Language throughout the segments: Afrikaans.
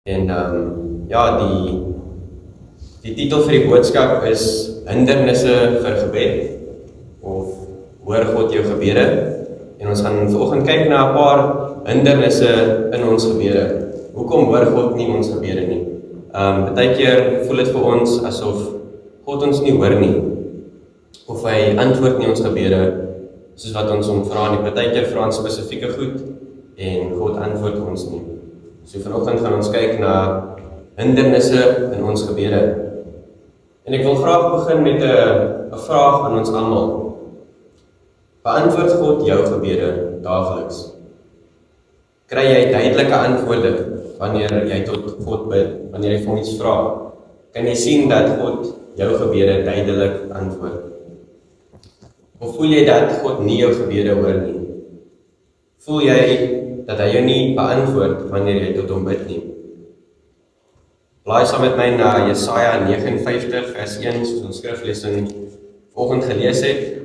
En ja, die titel vir die boodskap is Hindernisse vir gebed of hoor God jou gebede. En ons gaan vanoggend kyk na 'n paar hindernisse in ons gebede. Hoekom hoor God nie ons gebede nie? Partykeer voel dit vir ons asof God ons nie hoor nie, of hy antwoord nie ons gebede soos wat ons hom vra nie. Partykeer vra ons spesifieke goed en God antwoord ons nie. So vanoggend gaan ons kyk na hindernisse in ons gebede. En ek wil graag begin met 'n vraag aan ons almal. Beantwoord God jou gebede daagliks? Kry jy duidelike antwoorde wanneer jy tot God bid, wanneer jy vir hom iets vra? Kan jy sien dat God jou gebede duidelik antwoord? Of voel jy dat God nie jou gebede hoor nie? Voel jy dat hy jou nie beantwoord wanneer jy tot hom bid nie? Blaai saam met my na Jesaja 59 vers 1, soos ons skriflesing vanoggend gelees het.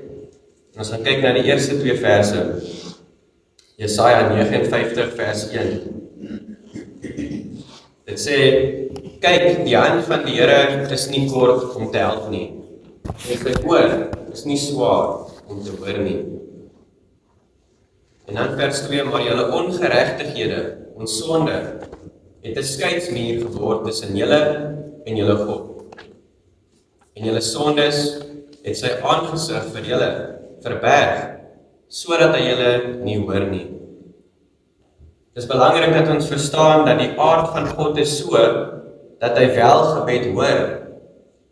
En ons gaan kyk na die eerste 2 verse. Jesaja 59 vers 1. Dit sê, kyk, die hand van die Here is nie kort om te help nie. En sy oor is nie swaar om te hoor nie. En dan vers 2, maar julle ongeregtighede, ons sonde, het 'n skeidsmuur geword tussen julle en julle God. En julle sondes het sy aangesig vir julle verberg, sodat hy julle nie hoor nie. Dit is belangrik dat ons verstaan dat die aard van God is so, dat hy wel gebed hoor.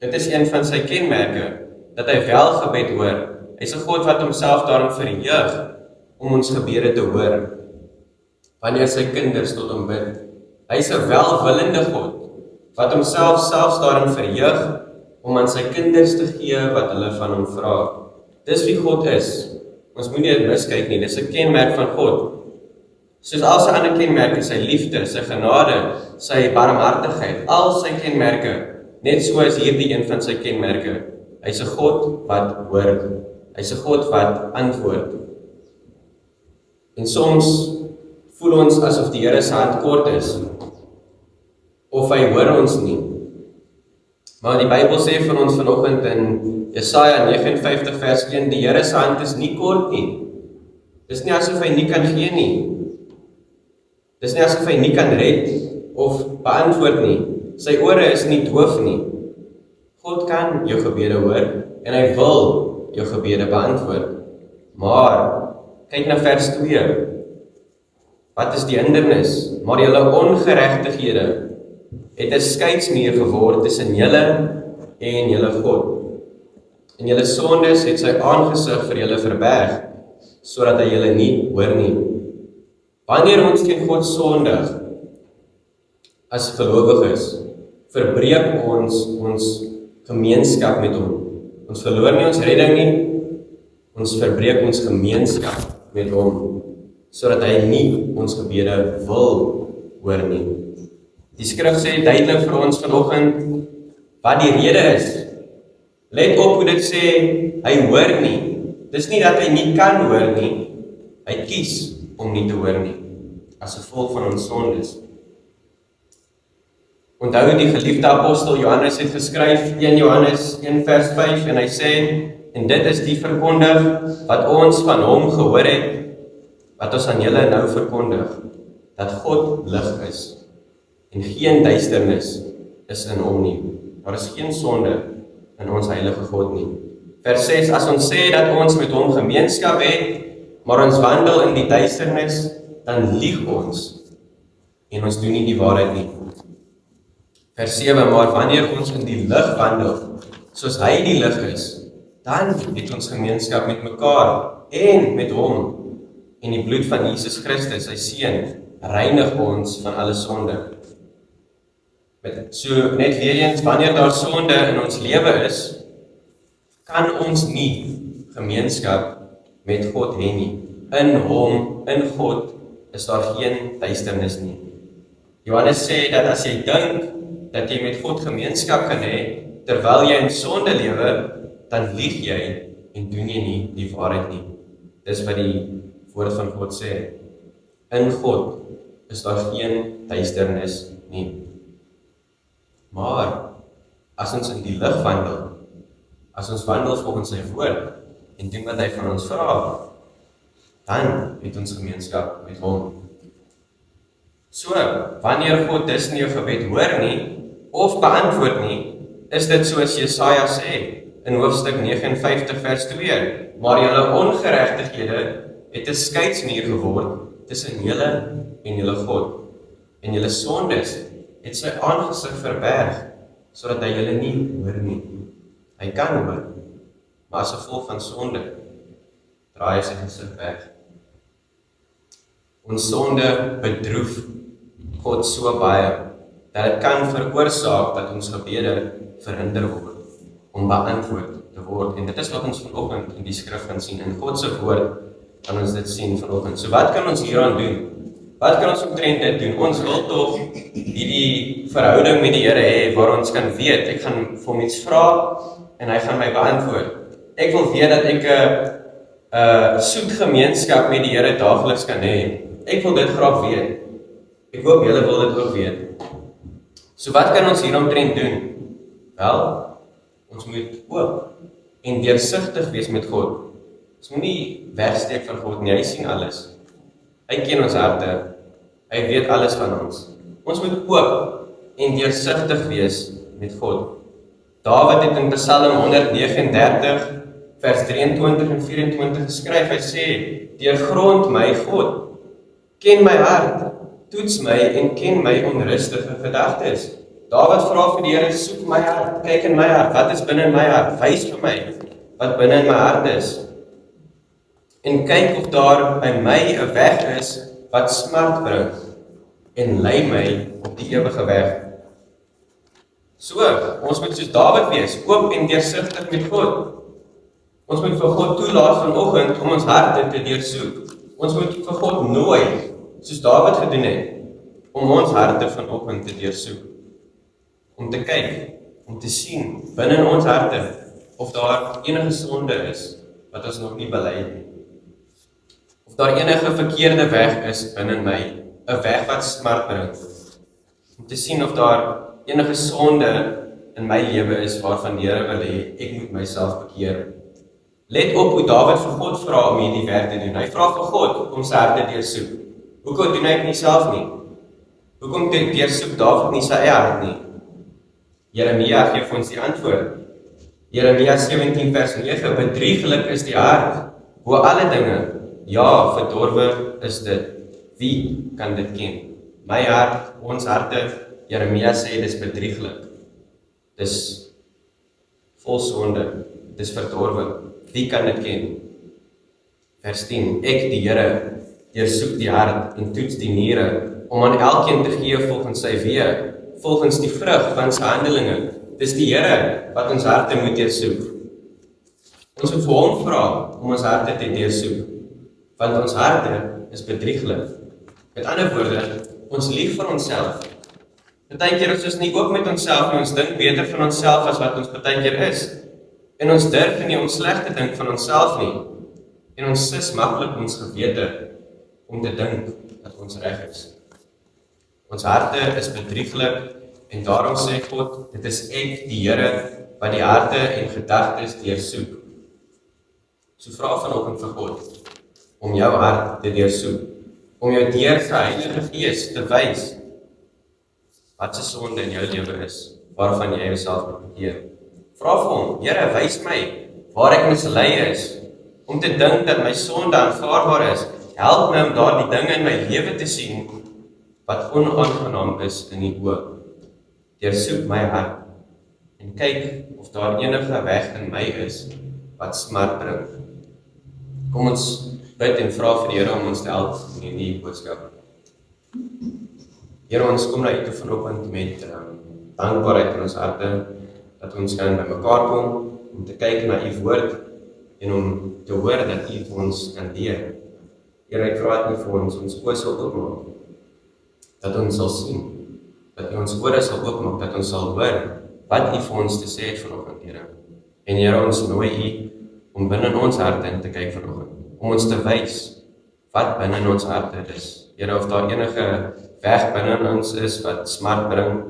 Dit is een van sy kenmerke, dat hy wel gebed hoor. Hy is 'n God wat homself daarom verheug om ons gebede te hoor, wanneer sy kinders tot hom bid. Hy is 'n welwillende God, wat homself selfs daarin verheug, om aan sy kinders te gee wat hulle van hom vra. Dis wie God is. Ons moet nie dit miskyk nie, dis 'n kenmerk van God. Soos al sy ander kenmerke, sy liefde, sy genade, sy barmhartigheid, al sy kenmerke, net so is hierdie een van sy kenmerke. Hy is 'n God wat hoor. Hy is 'n God wat antwoord. En soms voel ons asof die Here se hand kort is, of hy hoor ons nie. Maar die Bybel sê vir ons vanoggend in Jesaja 59 vers 1, die Here se hand is nie kort nie. Dis nie asof hy nie kan gee nie. Dis nie asof hy nie kan red of beantwoord nie. Sy ore is nie doof nie. God kan jou gebede hoor en hy wil jou gebede beantwoord. Maar kyk na vers 2. Wat is die hindernis? Maar julle ongeregtighede het 'n skeidsmuur geword tussen julle en julle God. En julle sondes het sy aangesig vir julle verberg, sodat hy julle nie hoor nie. Wanneer ons teen God sondig, as gelowiges, verbreek ons gemeenskap met hom. Ons verloor nie ons redding nie, ons verbreek ons gemeenskap met hom, sodat hy nie ons gebede wil hoor nie. Die skrif sê duidelik vir ons vanoggend wat die rede is. Let op hoe dit sê, hy hoor nie. Dis nie dat hy nie kan hoor nie, hy kies om nie te hoor nie, as gevolg van ons sondes. Onthou die geliefde apostel Johannes het geskryf, 1 Johannes 1 vers 5, en hy sê, en dit is die verkondig wat ons van hom gehoor het, wat ons aan julle nou verkondig, dat God lig is, en geen duisternis is in hom nie. Daar is geen sonde in ons heilige God nie. Vers 6, as ons sê dat ons met hom gemeenskap het, maar ons wandel in die duisternis, dan lieg ons, en ons doen nie die waarheid nie. Vers 7, maar wanneer ons in die lig wandel, soos hy die lig is, dan het ons gemeenskap met mekaar, en met hom, en die bloed van Jesus Christus, sy seun, reinig ons van alle sonde. So net weer eens, wanneer daar sonde in ons lewe is, kan ons nie gemeenskap met God hê nie. In hom, in God, is daar geen duisternis nie. Johannes sê dat as jy dink dat jy met God gemeenskap kan hê, terwyl jy in sonde lewe, dan lieg jy en doen jy nie die waarheid nie. Dis wat die woord van God sê. In God is daar geen duisternis nie. Maar, as ons in die lig wandel, as ons wandel volgens sy woord, en doen wat hy van ons vra, dan het ons gemeenskap met hom. So, wanneer God dus nie jou gebed hoor nie, of beantwoord nie, is dit soos Jesaja sê, in hoofstuk 59 vers 2, maar julle ongeregtighede het 'n skeidsmuur geword tussen julle en julle God, en julle sondes het sy aangesig verberg, sodat hy julle nie hoor nie. Hy kan hoor, maar as gevolg van sonde, draai hy sy gesig weg. Ons sonde bedroef God so baie, dat dit kan veroorsaak dat ons gebede verhinder word, om beantwoord te word. En dit is wat ons vanoggend in die skrif kan sien. In God se woord kan ons dit sien vanoggend. So wat kan ons hieraan doen? Wat kan ons omtrent dit doen? Ons wil tog hierdie verhouding met die Here hê, waar ons kan weet, ek gaan vir hom iets vra, en hy gaan my beantwoord. Ek wil weet dat ek 'n soet gemeenskap met die Here daagliks kan hê. Ek wil dit graag weet. Ek hoop julle wil dit ook weet. So wat kan ons hieromtrent doen? Wel, ons moet oop en deursigtig wees met God. Ons moet nie wegsteek van God nie, hy sien alles. Hy ken ons harte, hy weet alles van ons. Ons moet oop en deursigtig wees met God. Dawid het in Psalm 139 vers 23 en 24 geskryf, hy sê, deurgrond my God, ken my hart, toets my en ken my onrustige gedagtes. Dawid vra vir die Here, soek my hart, kyk in my hart, wat is binne in my hart, wys vir my, wat binne in my hart is. En kyk of daar by my 'n weg is, wat smart bring, en lei my op die ewige weg. So, ons moet soos Dawid wees, oop en deursigtig met God. Ons moet vir God toelaat vanoggend om ons harte te deursoek. Ons moet vir God nooi, soos Dawid gedoen het, om ons harte vanoggend te deursoek. Om te kyk, om te sien, binne in ons harte, of daar enige sonde is, wat ons nog nie bely het nie. Of daar enige verkeerde weg is binne in my, 'n weg wat smart bring. Om te sien of daar enige sonde in my lewe is, waarvan die Here wil hê, ek moet myself bekeer. Let op hoe Dawid vir God vra om hierdie werk te doen. Hy vra vir God om sy hart te deursoek. Hoekom doen hy dit nie self nie? Hoekom deursoek Dawid nie sy eie hart nie? Jeremia gee vir ons die antwoord. Jeremia 17 vers 9, bedrieglik is die hart, bo alle dinge, ja, verdorwe is dit. Wie kan dit ken? My hart, ons harte, Jeremia sê, dis bedrieglik. Dis vol sonde, dis verdorwe. Wie kan dit ken? Vers 10, ek die Here, deursoek die hart en toets die niere, om aan elkeen te gee volgens sy weë, volgens die vrug van sy handelinge. Dis die Here wat ons harte moet deursoek. Ons moet vir hom vra om ons harte te deursoek, want ons harte is bedrieglik. Met ander woorde, ons lieg vir onsself. Partykeer is ons nie ook met onsself nie, ons dink beter van onsself as wat ons partykeer is. En ons durf nie om sleg te dink van onsself nie. En ons sis maklik ons gewete om te dink dat ons reg is. Ons harte is bedrieglik en daarom sê God, dit is ek, die Here, wat die harte en gedagtes deursoek. So vra vanoggend vir God om jou hart te deursoek, om jou deur sy Heilige Gees te wys wat se sonde in jou lewe is, waarvan jy jouself moet bekeer. Vra vir hom, Here, wys my waar ek mislei is, om te dink dat my sonde aanvaarbaar is. Help my om daardie dinge in my lewe te sien wat onaangenaam is in die oë. Deursoek my hart en kyk of daar enige weg in my is wat smart bring. Kom ons bid en vra vir die Here om ons te help in hierdie boodskap. Here, ons kom na U toe vanoggend met dankbaarheid in ons harte, dat ons kan bymekaar kom om te kyk na U woord en om te hoor dat U vir ons kan leer. Here, ek vra dit vir ons oë sal oopmaak, dat ons sal sien, dat U ons ore sal oopmaak, dat ons sal hoor wat U vir ons te sê het vanoggend, Here. En Here, ons nooi U om binne in ons harte in te kyk vanoggend, om ons te wys wat binne in ons harte is. Here, of daar enige weg binne in ons is, wat smart bring,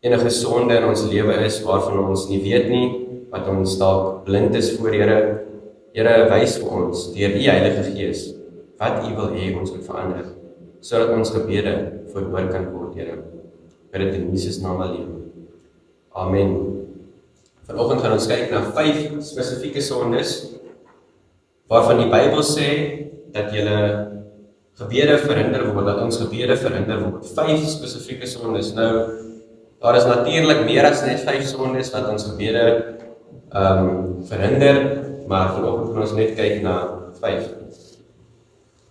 enige sonde in ons lewe is, waarvan ons nie weet nie, wat ons dalk blind is voor Here. Here, wys vir ons, deur U Heilige Gees, wat U wil hê ons moet verander, sodat ons gebede verhoor kan word, Here. Bid dit in Jesus naam alleen. Amen. Vanoggend gaan ons kyk na 5 spesifieke sondes, waarvan die Bybel sê, dat julle gebede verhinder word, dat ons gebede verhinder word. 5 spesifieke sondes. Nou, daar is natuurlik meer as net 5 sondes wat ons gebede verhinder, maar vanoggend gaan ons net kyk na 5.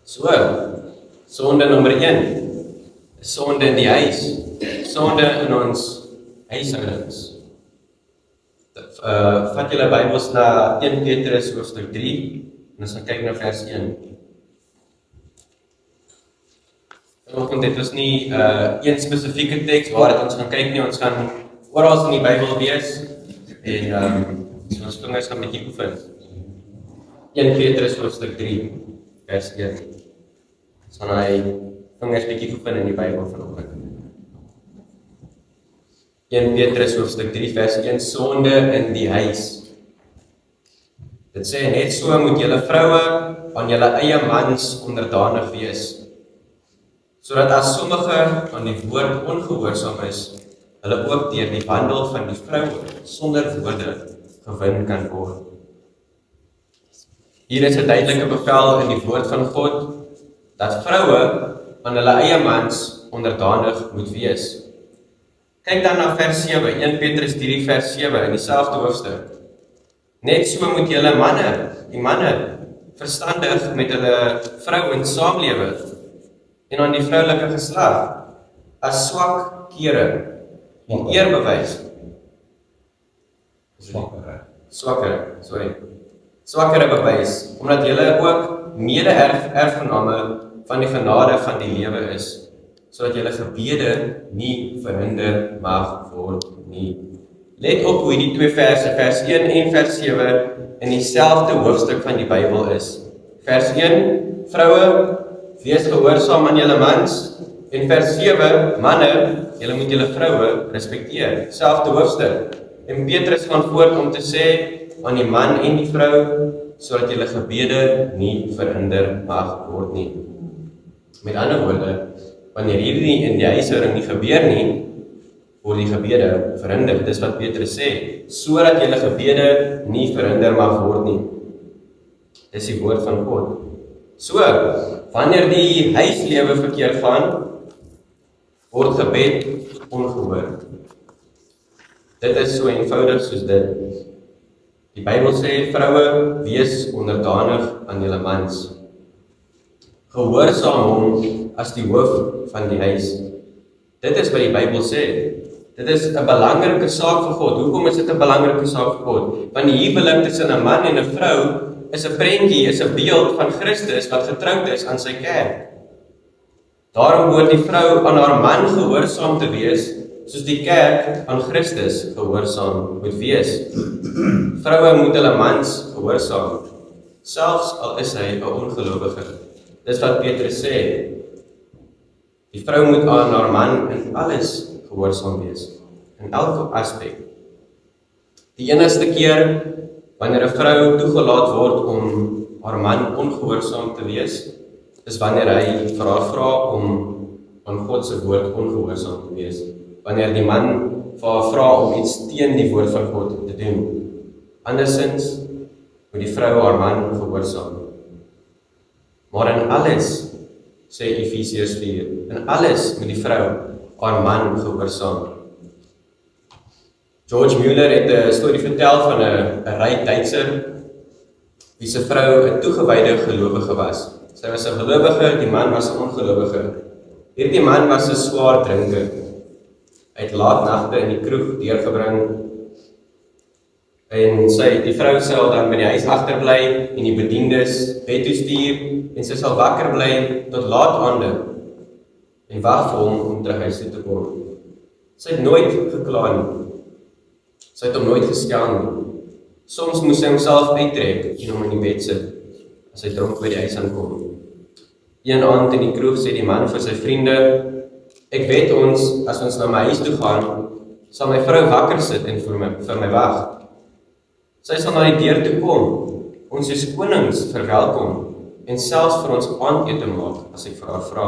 So, sonde nommer 1, sonde in die huis, sonde in ons huishoudings. Vat julle Bybels na 1 Petrus hoofstuk 3, en ons gaan kyk na vers 1. Vanoggend het ons nie een spesifieke teks waar ons gaan kyk nie, ons gaan oral in die Bybel lees, en ons vingers gaan bietjie oefen. 1 Petrus hoofstuk 3, vers 1. Ons gaan hy vingers bietjie oefen in die Bybel vanoggend. 1 Petrus hoofstuk 3 vers 1, sonde in die huis. Dit sê net so moet julle vroue aan julle eie mans onderdanig wees, sodat as sommige aan die woord ongehoorsaam is, hulle ook deur die wandel van die vrou sonder woorde gewin kan word. Hier is 'n duidelike bevel in die woord van God, dat vroue aan hulle eie mans onderdanig moet wees. Kyk dan na vers 7, 1 Petrus 3 vers 7 in dieselfde hoofstuk. Net so moet julle die manne, verstandig met hulle vrouens saamlewe, en aan die vroulike geslag, as swak kere, en eer bewys. Swakkere bewys, omdat julle ook mede-erfgename van die genade van die lewe is, sodat julle gebede nie verhinder mag word nie. Let op hoe die 2 verse, vers 1 en vers 7, in dieselfde hoofstuk van die Bybel is. Vers 1, vroue, wees gehoorsaam aan julle mans, en vers 7, manne, julle moet julle vroue respekteer. Selfde hoofstuk. En Petrus gaan voort om te sê, aan die man en die vrou, sodat julle gebede nie verhinder mag word nie. Met ander woorde, wanneer hierdie in die huishouding nie gebeur nie, word die gebede verhinder. Dis wat Petrus sê, sodat julle gebede nie verhinder mag word nie. Dis die woord van God. So, wanneer die huislewe verkeerd gaan, word gebed ongehoor. Dit is so eenvoudig soos dit. Die Bybel sê, vroue, wees onderdanig aan julle mans. Gehoorsaam hom as die hoof van die huis. Dit is wat die Bybel sê. Dit is 'n belangrike saak vir God. Hoekom is dit 'n belangrike saak vir God? Want die huwelik tussen 'n man en 'n vrou is 'n prentjie, is 'n beeld van Christus wat getroud is aan sy kerk. Daarom behoort die vrou aan haar man gehoorsaam te wees, soos die kerk aan Christus gehoorsaam moet wees. Vroue moet hulle mans gehoorsaam, selfs al is hy 'n ongelowige. Dis wat Petrus sê. Die vrou moet aan haar man in alles gehoorsaam wees, in elke aspek. Die enigste keer wanneer 'n vrou toegelaat word om haar man ongehoorsaam te wees, is wanneer hy vir haar vra om aan God se woord ongehoorsaam te wees. Wanneer die man vir haar vra om iets teen die woord van God te doen. Andersins moet die vrou haar man gehoorsaam. Maar in alles, sê Efesiërs 4, in alles moet die vrou haar man gehoorsaam. George Mueller het 'n storie vertel van 'n ryk Duitser wie se vrou 'n toegewyde gelowige was. Sy was 'n gelowige, die man was 'n ongelowige. Hierdie man was 'n swaar drinker. Hy het laat nagte in die kroeg deurgebring. En die vrou sal dan by die huis agterbly en die bediendes bed toe stuur en sy sal wakker bly tot laat aande en wag vir hom om terug huis toe te kom. Sy het nooit gekla nie. Sy het hom nooit geskel nie. Soms moes sy homself uittrek en hom in die bed sit as hy dronk by die huis aankom. Een aand in die kroeg sê die man vir sy vriende, ek weet as ons na my huis toe gaan, sal my vrou wakker sit en vir my wag. Sy sal na die deur toe kom, ons soos konings verwelkom en selfs vir ons aandete maak as ek vir haar vra.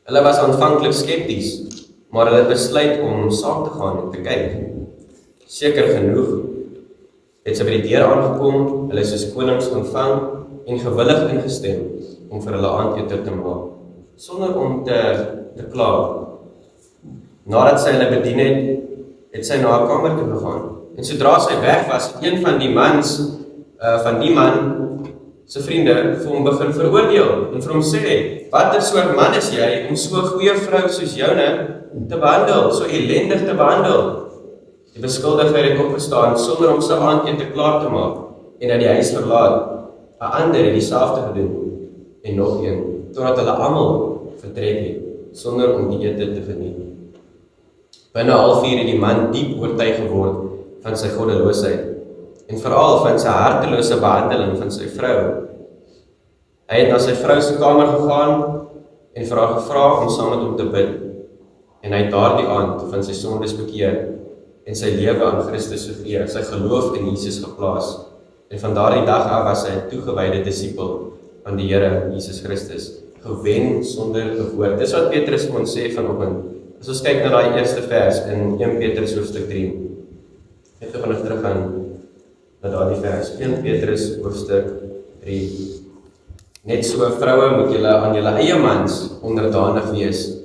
Hulle was aanvanklik skepties, maar hulle het besluit om saam te gaan en te kyk. Seker genoeg het sy by die deur aangekom, hulle soos konings ontvang en gewillig ingestem om vir hulle aandete te maak, sonder om te kla. Nadat sy hulle bedien het sy na haar kamer toe gegaan. En sodra sy weg was, een van die man sy vriende vir hom begin veroordeel en vir hom sê, watter soort man is jy om so 'n goeie vrou soos joune te behandel, so ellendig te behandel? Die beskuldiger het opgestaan sonder om sy aandete klaar te maak en uit die huis verlaat. 'n Ander het dieselfde gedoen en nog een, totdat hulle almal vertrek het, sonder om die ete te geniet. Binne 'n halfuur het die man diep oortuig geword van sy goddeloosheid en veral van sy hartelose behandeling van sy vrou. Hy het na sy vrou se kamer gegaan en vir haar gevra om saam met hom te bid. En hy het daardie aand van sy sondes bekeer en sy lewe aan Christus gegee, sy geloof in Jesus geplaas. En van daardie dag af was hy 'n toegewyde disipel van die Here Jesus Christus, gewen sonder 'n woord. Dis wat Petrus vir ons sê vanoggend. As ons kyk na daai eerste vers in 1 Petrus hoofstuk 3. Net vanaand teruggaan na daardie vers. 1 Petrus hoofstuk 3. Net so vroue moet julle aan julle eie mans onderdanig wees,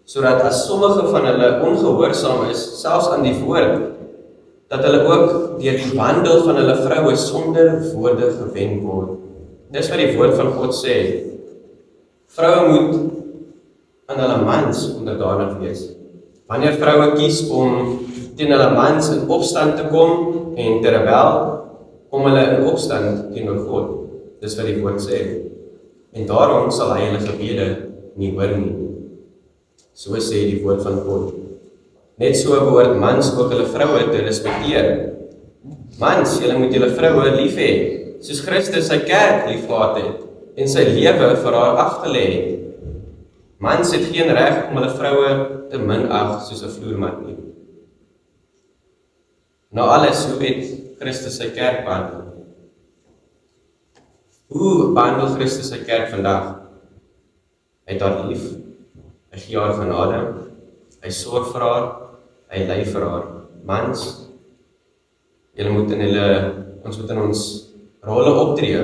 sodat as sommige van hulle ongehoorsaam is, selfs aan die woord, dat hulle ook deur die wandel van hulle vroue sonder woorde gewen word. Dis wat die woord van God sê. Vroue moet aan hulle mans onderdanig wees. Wanneer vroue kies om teen hulle mans in opstand te kom en te rebel, kom hulle in opstand teenoor God. Dis wat die woord sê. En daarom sal hy hulle gebede nie hoor nie. So sê die woord van God. Net so behoort mans ook hulle vroue te respekteer. Mans, julle moet julle vroue lief hê, soos Christus sy kerk liefgehad het en sy lewe vir haar afgelê het. Mans het geen reg om hulle vroue te minag soos 'n vloermat nie. Nou alles, hoe het Christus sy kerk behandel? Hoe behandel Christus sy kerk vandag? Hy het haar lief, hy gee haar genade, hy sorg vir haar, hy lei vir haar. Mans, ons moet in ons rolle optree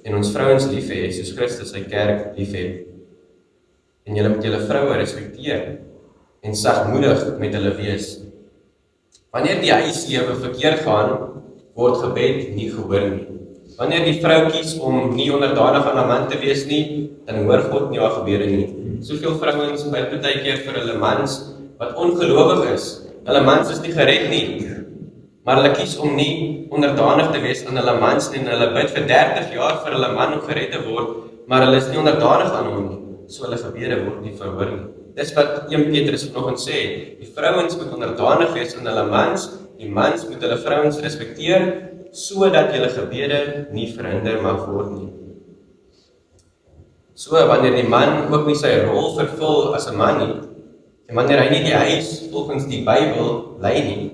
en ons vrouens lief hê, soos Christus sy kerk lief het. En julle moet julle vroue respekteer en sagmoedig met hulle wees. Wanneer die huislewe verkeerd gaan, word gebed nie gehoor nie. Wanneer die vrou kies om nie onderdanig aan haar man te wees nie, dan hoor God nie haar gebede nie. Soveel vrouens bid baie keer vir hulle mans wat ongelowig is. Hulle mans is nie gered nie, maar hulle kies om nie onderdanig te wees aan hulle mans nie, en hulle bid vir 30 jaar vir hulle man om gered te word, maar hulle is nie onderdanig aan hom nie. So hulle gebede word nie verhoor nie. Dis wat 1 Petrus vanoggend sê. Die vrouens moet onderdanig wees aan hulle mans, die mans moet hulle vrouens respekteer, sodat julle gebede nie verhinder mag word nie. So wanneer die man ook nie sy rol vervul as 'n man nie, en wanneer hy nie die huis volgens die Bybel lei nie,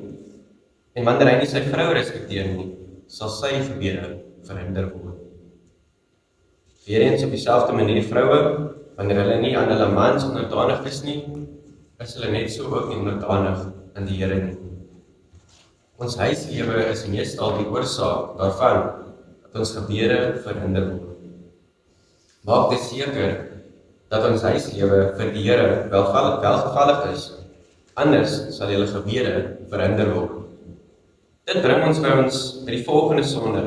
en wanneer hy nie sy vrou respekteer nie, sal sy gebede verhinder word. Weereens op dieselfde manier vroue, wanneer hulle nie aan hulle mans onderdanig is nie, is hulle net so ook nie onderdanig aan die Here nie. Ons huislewe is meestal die oorsaak daarvan dat ons gebede verhinder word. Maak dit seker dat ons huislewe vir die Here welgevallig is, anders sal julle gebede verhinder word. Dit bring ons by die volgende sonde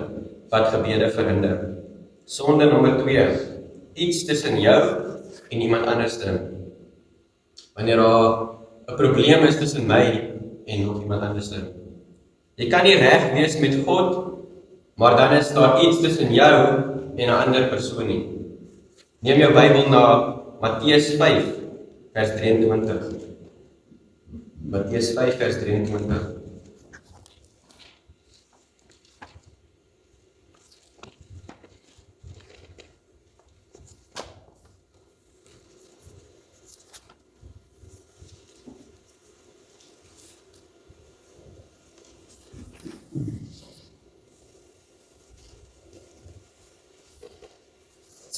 wat gebede verhinder. Sonde nommer 2, iets tussen jou en iemand anders. Wanneer daar 'n probleem is tussen my en nog iemand anders. Jy kan nie reg wees met God, maar dan is daar iets tussen jou en 'n ander persoon nie. Neem jou Bybel na Matteus 5 vers 23. Matteus 5 vers 23.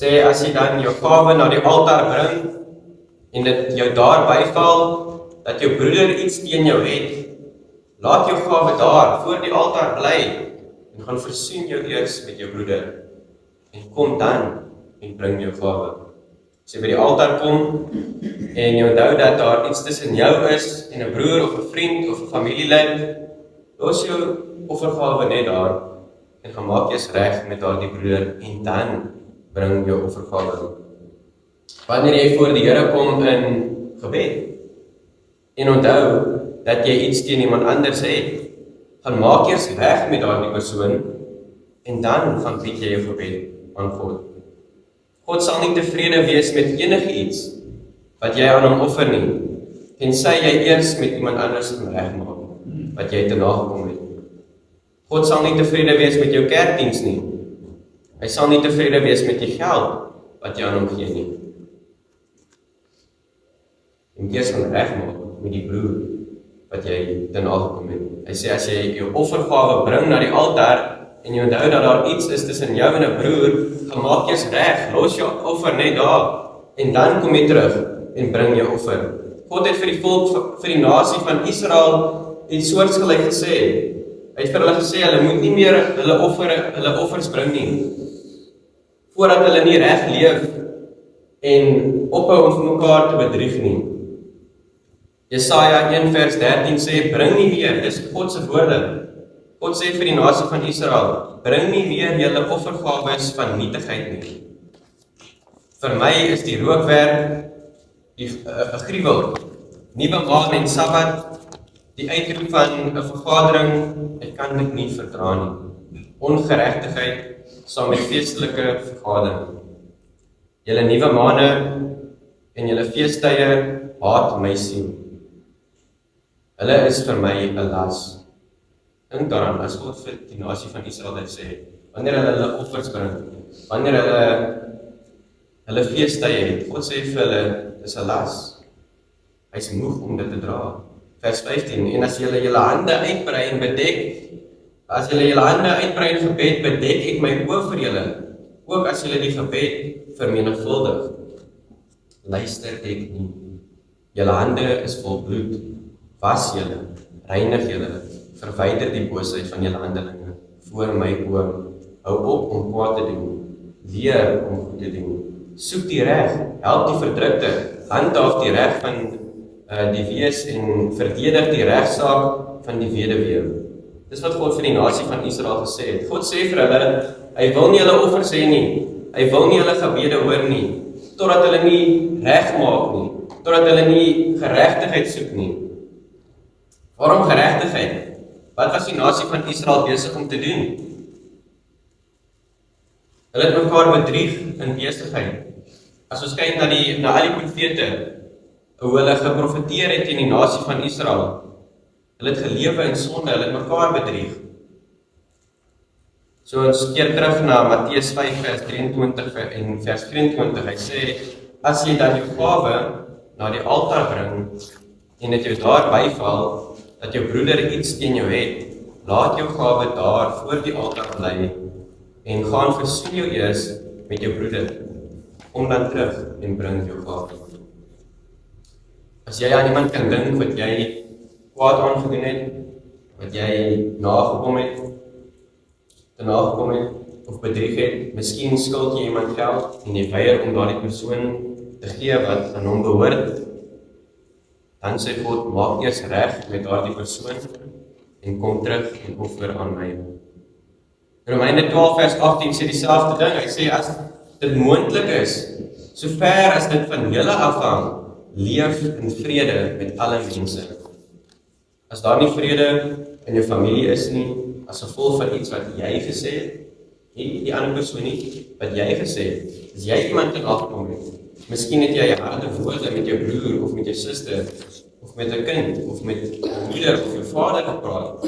sê as jy dan jou gawe na die altaar bring en dit jou daar byval dat jou broeder iets teen jou het, laat jou gawe daar voor die altaar bly en gaan versoen jou eers met jou broeder en kom dan en bring jou gawe. As jy by die altaar kom en jy onthou dat daar iets tussen jou is en 'n broer of 'n vriend of 'n familielid, los jou offergawe net daar en gaan maak jy's reg met daardie broeder en dan bring jou offergawe. Wanneer jy voor die Here kom in gebed en onthou dat jy iets teen iemand anders het, gaan maak eers reg met daardie persoon en dan gaan bied jy jou gebed aan God. God sal nie tevrede wees met enige iets wat jy aan hom offer nie, tensy jy eers met iemand anders gaan regmaak wat jy te nagekom het. God sal nie tevrede wees met jou kerkdiens nie. Hy sal nie tevrede wees met die geld wat jy aan hom gee nie. En eers gaan regmaak met die broer wat jy te nagekom het. Hy sê as jy jou offergawe bring na die altaar en jy onthou dat daar iets is tussen jou en 'n broer, gaan maak jy's reg, los jou offer net daar en dan kom jy terug en bring jou offer. God het vir die volk, vir die nasie van Israel iets soortgelyk gesê. Hy het vir hulle gesê hulle moet nie meer hulle offers bring nie voordat hulle nie reg leef en ophou om vir mekaar te bedrieg nie. Jesaja 1 vers 13 sê, bring nie weer, dis God se woorde. God sê vir die nasie van Israel, bring nie weer julle offergawes van nietigheid nie. Vir my is die rookwerk, die gruwel, nuwe maan en Sabbat, die uitroep van 'n vergadering, ek kan dit nie verdra nie. Ongeregtigheid saam met feestelike vergadering. Julle nuwe maane en julle feestydde haat my siel. Hulle is vir my 'n las. Dink daaraan, as God vir die nasie van Israel dit sê, wanneer hulle offers bring, wanneer hulle feestydde het, God sê vir hulle, dis 'n las. Hy's moeg om dit te dra. Vers 15, en as julle julle hande uitbrei en bedek, as julle julle hande uitbrei in gebed, bedek ek my oë vir julle, ook as julle die gebed vermenigvuldig. Luister ek nie. Julle hande is vol bloed. Was julle, reinig julle, verwyder die boosheid van julle handelinge voor my oë. Hou op om kwaad te doen, leer om goed te doen. Soek die reg, help die verdrukte, handhaaf die reg van die wees en verdedig die regsaak van die weduwee. Dis wat God vir die nasie van Israel gesê het. God sê vir hulle, hy wil nie hulle offers hê nie, hy wil nie hulle gebede hoor nie, totdat hulle nie reg maak nie, totdat hulle nie geregtigheid soek nie. Waarom geregtigheid? Wat was die nasie van Israel besig om te doen? Hulle het mekaar bedrieg in besigheid. As ons kyk na al die profete, hoe hulle geprofeteer het in die nasie van Israel, hulle het gelewe in sonde, hulle het mekaar bedrieg. So ons keer terug na Matteus 5 vers 23 en vers 24, hy sê, as jy dan jou gawe na die altaar bring, en dit jou daar byval, dat jou broeder iets teen jou het, laat jou gawe daar voor die altaar bly, en gaan versoen jou eers met jou broeder, kom dan terug en bring jou gawe. As jy aan iemand kan dink wat jy kwaad aangedoen het, wat jy nagekom het, of bedrieg het, miskien skuld jy iemand geld, en jy weier om daardie persoon te gee wat aan hom behoort, dan sê God, maak eers reg met daardie persoon, en kom terug en offer aan my. Romeine 12 vers 18 sê dieselfde ding, hy sê, as dit moontlik is, sover as dit van julle afhang, leef in vrede met alle mense. As daar nie vrede in jou familie is nie, as gevolg van iets wat jy gesê het, nie die ander persoon nie, wat jy gesê het, as jy iemand ten afkom het, miskien het jy harde woorde met jou broer, of met jou suster, of met 'n kind, of met jou moeder, of jou vader gepraat,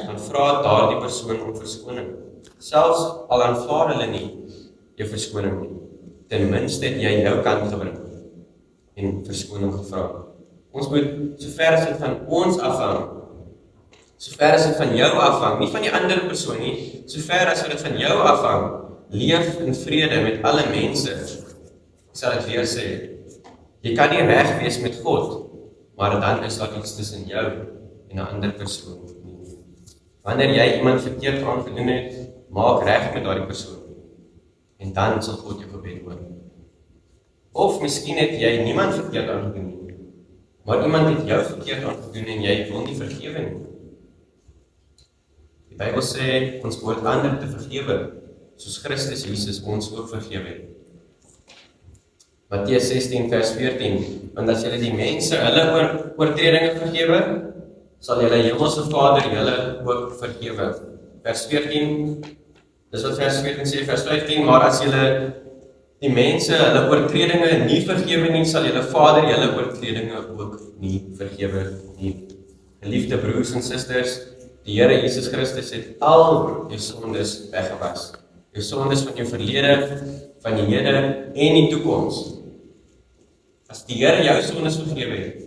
dan vra daardie persoon om verskoning. Selfs al aanvaar hulle nie jou verskoning nie, ten minste het jy jou kant gebring en verskoning gevra. Ons moet, sover as dit van ons afhang, sover as dit van jou afhang, nie van die ander persoon nie, sover as dit van jou afhang, leef in vrede met alle mense. Ek sal dit weer sê, jy kan nie reg wees met God, maar dan is daar iets tussen jou en 'n ander persoon nie. Wanneer jy iemand verkeerd aangedoen het, maak reg met daardie persoon, en dan sal God jou gebed hoor. Of miskien het jy niemand verkeerd aangedoen nie, maar iemand het jou verkeerd aangedoen en jy wil nie vergewe nie. Die Bybel sê, ons behoort ander te vergewe, soos Christus Jesus ons ook vergewe het. Matteus 16 vers 14, want as julle die mense hulle oortredinge vergewe, sal julle hemelse Vader julle ook vergewe. Vers 14, dis wat vers 14 sê, vers 15, maar as julle die mense hulle oortredinge nie vergewe nie, sal julle Vader julle oortredinge ook nie vergewe nie. Geliefde broers en susters, die Here Jesus Christus het al jou sondes weggewas. Jou sondes van jou verlede, van die hede en die toekoms. As die Here jou sondes vergewe het,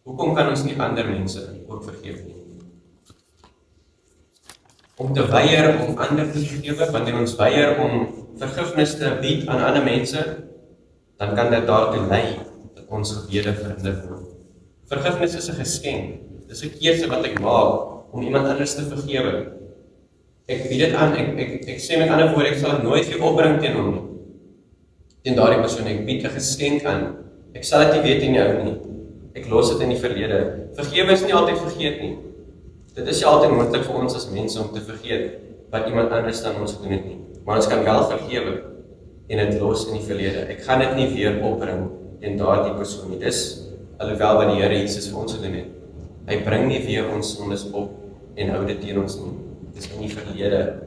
hoekom kan ons nie ander mense ook vergewe nie? Om te weier om ander te vergewe, wanneer ons weier om vergifnis te bied aan ander mense, dan kan dit daartoe lei dat ons gebede verhinder word. Vergifnis is 'n geskenk. Dis 'n keuse wat ek maak om iemand anders te vergewe. Ek bied dit aan, ek sê met ander woorde, ek sal nooit vir opbring teen hom nie. Teen daardie persoon, ek bied 'n geskenk aan. Ek sal dit nie weet in jou nie. Ek los dit in die verlede. Vergewe is nie altyd vergeet nie. Dit is nie altyd moontlik vir ons as mense om te vergeet wat iemand anders aan ons gedoen het nie. Maar ons kan wel vergewe en dit los in die verlede. Ek gaan dit nie weer opbring teen daardie persoon nie. Dis alhoewel wat die Here Jesus vir ons gedoen het. Hy bring nie weer ons sondes op en hou dit teen ons nie. Dis in die verlede.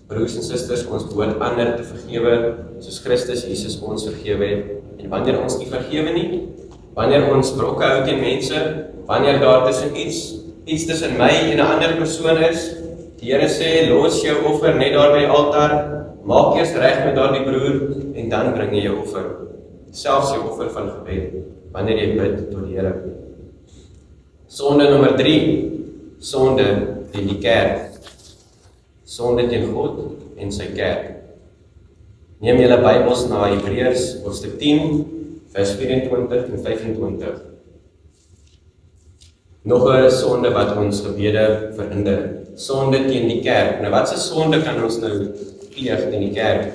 Broers en susters, ons behoort ander te vergewe, soos Christus Jesus ons vergewe het. En wanneer ons nie vergewe nie, wanneer ons wrokke hou teen mense, wanneer daar tussen iets tussen my en 'n ander persoon is, die Here sê, los jou offer net daar by die altaar, maak eers reg met daardie broer, en dan bring jy jou offer. Selfs jou offer van gebed, wanneer jy bid tot die Here. Sonde nommer 3, sonde teen die kerk. Sonde teen God en sy kerk. Neem julle Bybels na Hebreërs hoofstuk 10, vers 24 en 25. Nog 'n sonde wat ons gebede verhinder. Sonde teen die kerk. Nou watse sonde kan ons nou pleeg teen die kerk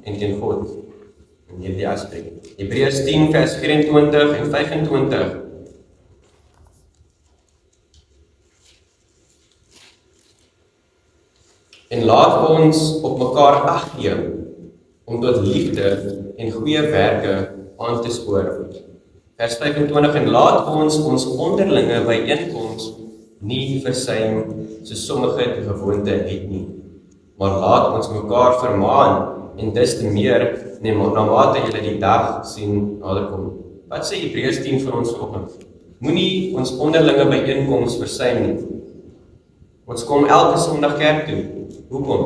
en teen God in hierdie aspek? Hebreërs 10 vers 24 en 25. En laat ons op mekaar ag gee om tot liefde en goeie werke aan te spoor. Vers 25, en laat ons onderlinge byeenkoms nie versuim, soos sommige die gewoonte het nie, maar laat ons mekaar vermaan, en dis te meer, naarmate julle die dag sien naderkom. Wat sê Hebreërs 10 vir ons vanoggend? Moenie ons onderlinge byeenkoms versuim nie. Ons kom elke Sondag kerk toe. Hoekom?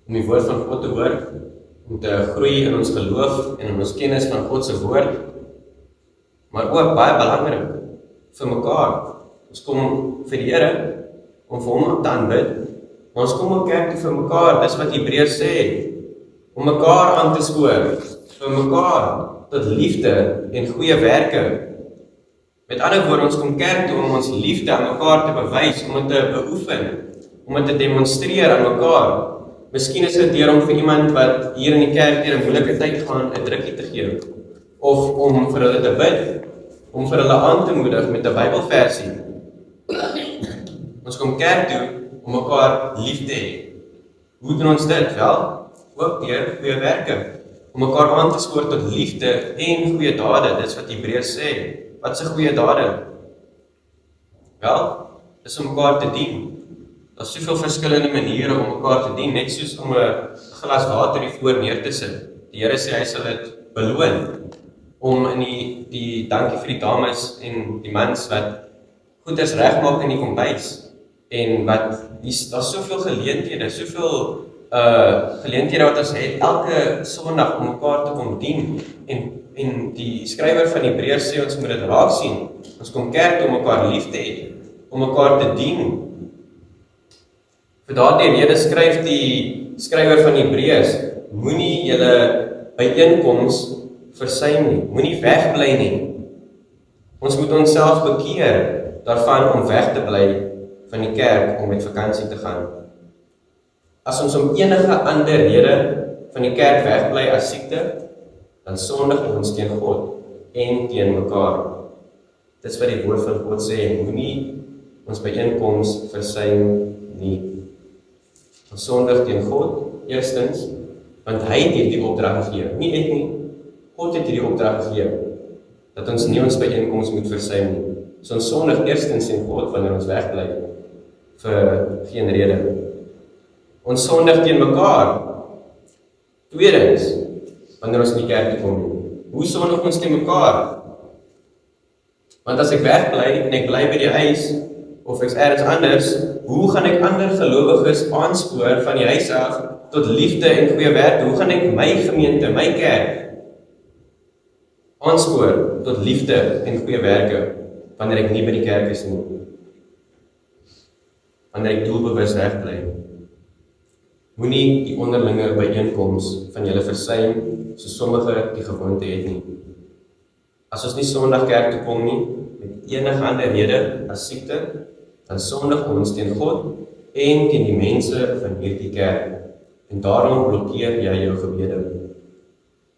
Om die woord van God te hoor, om te groei in ons geloof en in ons kennis van God se woord, maar ook baie belangrik vir mekaar. Ons kom vir die Here om vir hom te aanbid. Ons kom op kerk toe vir mekaar, dis wat Hebreërs sê, om mekaar aan te spoor, vir mekaar tot liefde en goeie werke. Met ander woorde, ons kom kerk toe om ons liefde aan mekaar te bewys, om dit te beoefen, om dit te demonstreer aan mekaar. Miskien is dit deur om vir iemand wat hier in die kerk deur 'n moeilike tyd gaan 'n drukkie te gee, of om vir hulle te bid, om vir hulle aan te moedig met 'n Bybelversie. Ons kom kerk toe om mekaar lief te hê. Hoe doen ons dit? Wel, ook deur goeie werke, om mekaar aan te spoor tot liefde en goeie dade. Dis wat Hebreërs sê. Wat se goeie dade? Wel, is om mekaar te dien. Daar's soveel verskillende maniere om mekaar te dien, net soos om 'n glas water hier voor neer te sit. Die Here sê hy sal dit beloon, om in die dankie vir die dames en die mans wat goeders regmaak in die kombuis, en wat, daar's soveel geleenthede, soveel geleenthede wat ons het, elke Sondag om mekaar te kom dien, en die skrywer van Hebreërs sê ons moet dit raak sien, ons kom kerk om mekaar lief te hê, om mekaar te dien, Vir daardie rede skryf die skrywer van Hebreërs, moenie julle byeenkoms versuim nie, moenie wegbly nie. Ons moet onsself bekeer daarvan om weg te bly van die kerk om met vakansie te gaan. As ons om enige ander rede van die kerk wegbly as siekte, dan sondig ons teen God en teen mekaar. Dis wat die woord van God sê, moenie ons byeenkoms versuim nie. Ons sondig teen God, eerstens, want hy het hierdie opdrag gegee, nie ek nie. God het hierdie opdrag gegee, dat ons nie ons byeenkoms moet versuim nie. So ons sondig eerstens teen God wanneer ons wegbly, vir geen rede. Ons sondig teen mekaar. Tweedens, wanneer ons in die kerk kom nie. Hoe sondig ons teen mekaar? Want as ek wegbly en ek bly by die huis, of ek is ergens anders, hoe gaan ek ander gelowiges aanspoor van die huis af tot liefde en goeie werke? Hoe gaan ek my gemeente, my kerk aanspoor tot liefde en goeie werke wanneer ek nie by die kerk is nie? Wanneer ek doelbewus wegbly. Moenie die onderlinge byeenkoms van julle versuim, so sommige die gewoonte het nie. As ons nie Sondag kerk toe kom nie, met enige ander rede as siekte, dan sondig ons teen God en teen die mense van hierdie kerk. En daarom blokkeer jy jou gebede.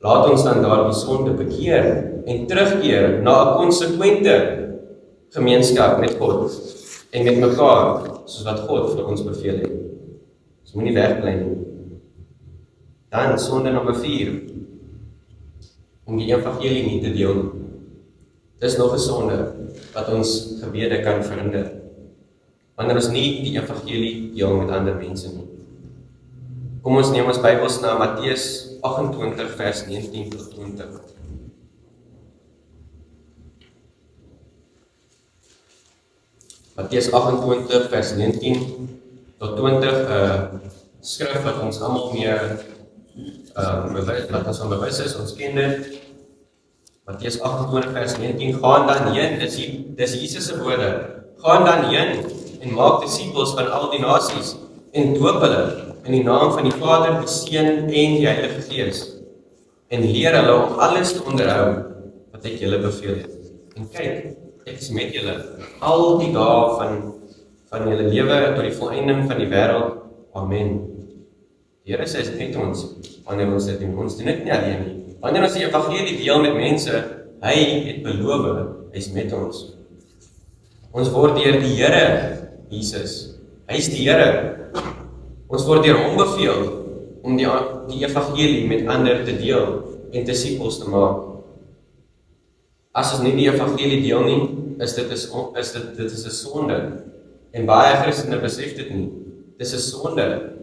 Laat ons dan daardie sonde bekeer en terugkeer na 'n konsekwente gemeenskap met God en met mekaar, soos wat God vir ons beveel het. Ons moenie wegbly nie. Dan sonde nommer 4, om die evangelie nie te deel nie. Dis nog 'n sonde wat ons gebede kan verhinder, wanneer ons nie die evangelie deel met ander mense nie. Kom ons neem ons Bybels na Matteus 28 vers 19 tot 20. Matteus 28 vers 19 tot 20, skrif wat ons almal mee wat ons van bewus is, ons ken dit. Matteus 28 vers 19, gaan dan heen, dis Jesus se woorde, gaan dan heen en maak disippels van al die nasies en doop hulle in die naam van die Vader, die Seun en die Heilige Gees en leer hulle om alles te onderhou wat ek julle beveel het. En kyk, ek is met julle al die dae van julle lewe tot die volëinding van die wêreld. Amen. Die Here sê met ons wanneer ons dit doen. Ons doen dit nie alleen nie. Wanneer ons die evangelie deel met mense, hy het beloof, hy is met ons. Ons word deur die Here Jesus, hy is die Here. Ons word deur hom beveel om die evangelie met ander te deel en disippels te maak. As ons nie die evangelie deel nie, is dit 'n sonde. En baie Christene besef dit nie. Dis 'n sonde.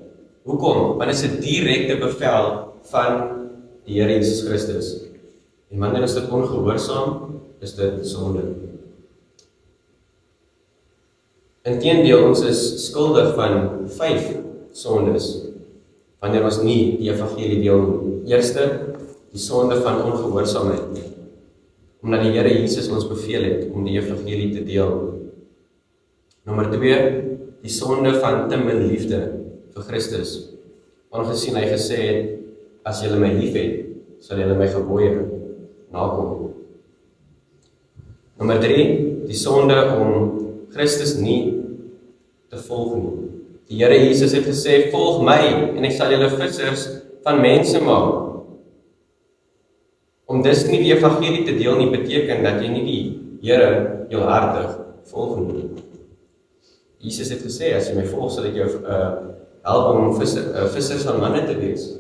Hoekom? Want dit is 'n direkte bevel van die Here Jesus Christus. En wanneer ons dit ongehoorsaam, is dit sonde. Inteendeel, ons is skuldig van 5 sondes wanneer ons nie die evangelie deel nie. Eerste, die sonde van ongehoorsaamheid, omdat die Here Jesus ons beveel het om die evangelie te deel. Nommer 2, die sonde van te min liefde vir Christus. Aangesien hy gesê het, as julle my liefhet, sal julle my gebooie nakom. Nommer 3, die sonde om Christus nie te volg nie. Die Here Jesus het gesê, volg my en ek sal julle vissers van mense maak. Om dus nie die evangelie te deel nie, beteken dat jy nie die Here heelhartig volg nie. Jesus het gesê, as jy my volg, sal ek jou help om vissers van manne te wees.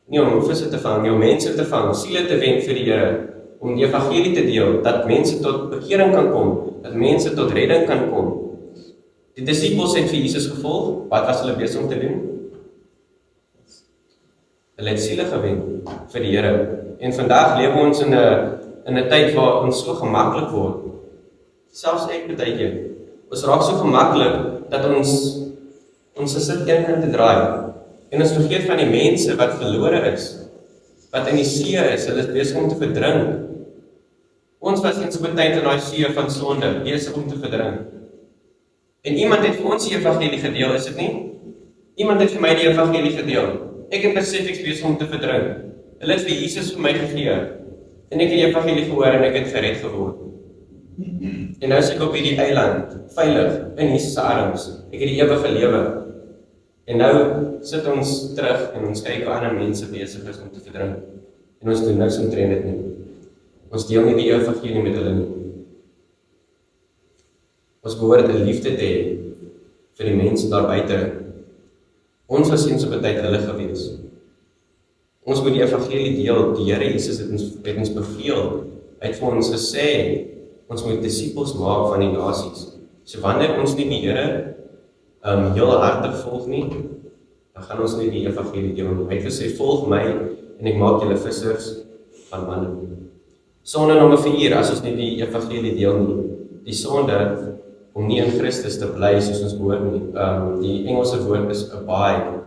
Nie om visse te vang, nie om mense te vang, siele te wen vir die Here, om die evangelie te deel, dat mense tot bekering kan kom, dat mense tot redding kan kom. Die disippels het vir Jesus gevolg, wat was hulle besig om te doen? Hulle het siele gewen vir die Here. En vandag lewe ons in 'n tyd waar ons so gemaklik word. Selfs ek partykeer. Ons raak so gemaklik dat ons sit een kant te draai. En ons vergeet van die mense wat verlore is, wat in die see is, hulle is besig om te verdrink. Ons was eens op 'n tyd in daai see van sonde, besig om te verdrink. En iemand het vir ons die evangelie gedeel, is dit nie? Iemand het vir my die evangelie gedeel. Ek het besef ek is besig om te verdrink. Hulle het vir Jesus vir my gegee. En ek het die evangelie gehoor en ek het gered geword. En nou is ek op hierdie eiland, veilig, in Jesus se arms. Ek het die ewige lewe. En nou sit ons terug en ons kyk hoe ander mense besig is om te verdrink. En ons doen niks omtrent dit nie. Ons deel nie die evangelie met hulle nie. Ons behoort 'n liefde te hê vir die mense daar buite. Ons was eens op 'n tyd hulle gewees. Ons moet die evangelie deel. Die Here Jesus het ons beveel. Hy het vir ons gesê, ons moet disippels maak van die nasies. So wanneer ons nie die Here heel hartig volg nie, dan gaan ons nie die evangelie deel nie. Hy het gesê, volg my en ek maak julle vissers van manne. Sonde nommer 4, as ons nie die evangelie deel nie. Die sonde om nie in Christus te bly soos ons behoort nie. Die Engelse woord is abide.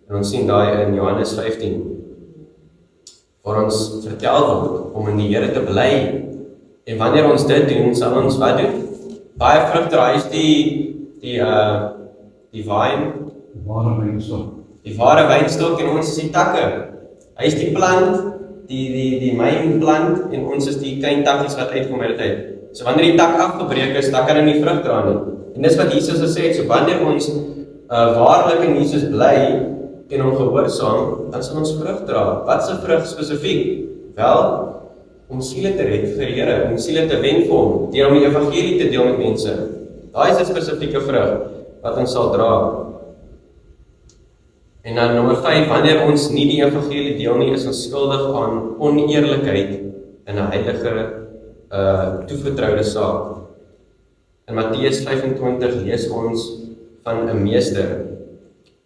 En ons sien daai in Johannes 15. Waar ons vertel word om in die Here te bly. En wanneer ons dit doen, sal ons wat doen? Baie vrug dra. Hy is die wine, die ware wynstok en ons is die takke. Hy is die plant, die mynplant en ons is die klein takkies wat uitkom uit dit. So wanneer die tak afgebreek is, dan kan hy nie vrug dra nie. En dis wat Jesus gesê het, so wanneer ons waarlik in Jesus bly en hom gehoorsaam, dan sal ons vrug dra. Wat se vrug spesifiek? Wel, om siele te red vir die Here, om siele te wen vir hom, deur om die evangelie te deel met mense. Daai is 'n spesifieke vrug wat ons sal dra. En dan nommer 5, wanneer ons nie die evangelie deel nie, is ons skuldig aan oneerlikheid in 'n heilige toevertroude saak. In Matteus 25 lees ons van 'n meester